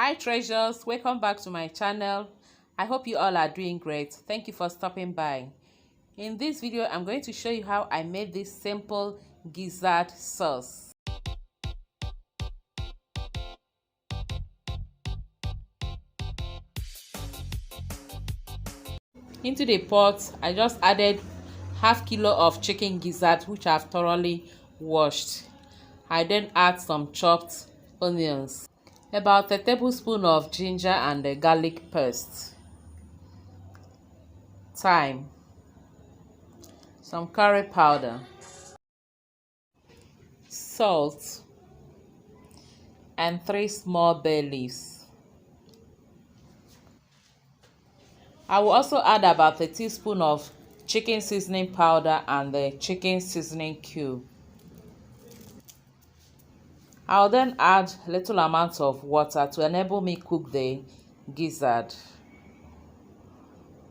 Hi treasures, welcome back to my channel. I hope you all are doing great. Thank you for stopping by. In this video, I'm going to show you how I made this simple gizzard sauce. Into the pot, I just added half kilo of chicken gizzard, which I've thoroughly washed. I then add some chopped onions, about a tablespoon of ginger and garlic paste, thyme, some curry powder, salt, and 3 small bay leaves. I will also add about a teaspoon of chicken seasoning powder and the chicken seasoning cube. I'll then add a little amount of water to enable me cook the gizzard.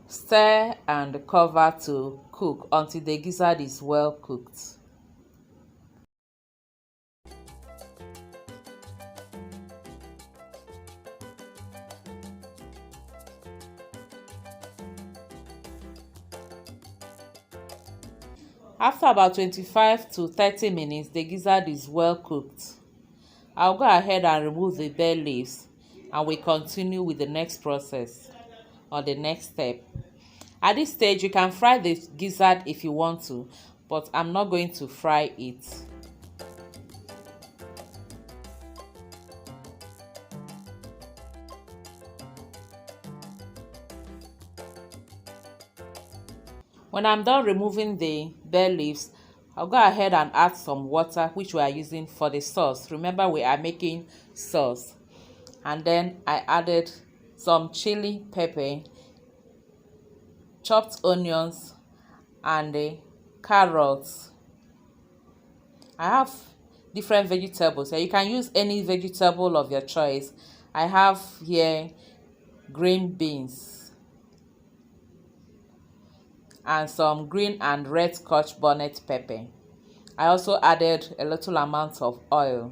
Stir and cover to cook until the gizzard is well cooked. After about 25 to 30 minutes, the gizzard is well cooked. I'll go ahead and remove the bay leaves and we continue with the next process or the next step. At this stage, you can fry the gizzard if you want to, but I'm not going to fry it. When I'm done removing the bay leaves, I'll go ahead and add some water, which we are using for the sauce. Remember, we are making sauce. And then I added some chili pepper, chopped onions, and the carrots. I have different vegetables. So you can use any vegetable of your choice. I have here green beans and some green and red scotch bonnet pepper. I also added a little amount of oil.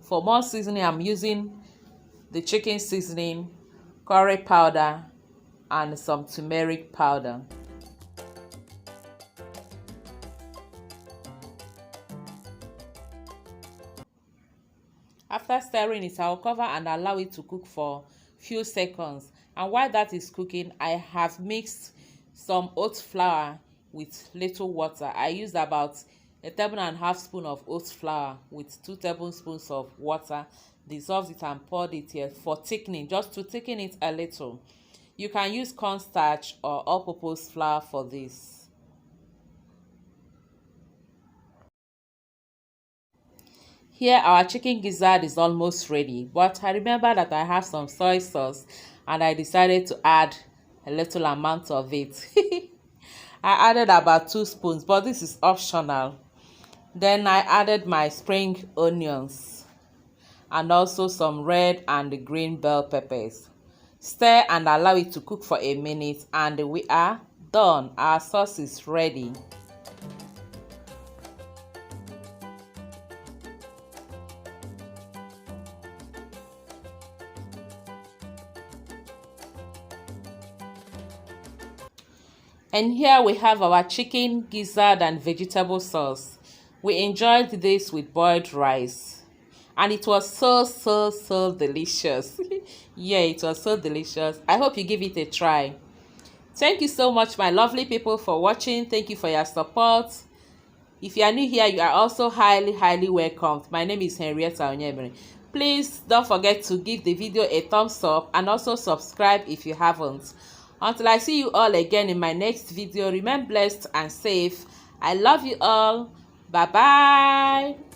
For more seasoning, I'm using the chicken seasoning, curry powder, and some turmeric powder. After stirring it, I'll cover and allow it to cook for few seconds. And while that is cooking, I have mixed some oat flour with little water. I used about 1.5 tablespoons of oat flour with 2 tablespoons of water. Dissolved it and poured it here for thickening, just to thicken it a little. You can use cornstarch or all-purpose flour for this. Here our chicken gizzard is almost ready, but I remember that I have some soy sauce and I decided to add a little amount of it. I added about 2 spoons, but this is optional. Then I added my spring onions and also some red and green bell peppers. Stir and allow it to cook for a minute and we are done. Our sauce is ready. And here we have our chicken gizzard and vegetable sauce. We enjoyed this with boiled rice. And it was so delicious. Yeah, it was so delicious. I hope you give it a try. Thank you so much, my lovely people, for watching. Thank you for your support. If you are new here, you are also highly welcomed. My name is Henrietta Onyemere. Please don't forget to give the video a thumbs up and also subscribe if you haven't. Until I see you all again in my next video, remain blessed and safe. I love you all. Bye-bye.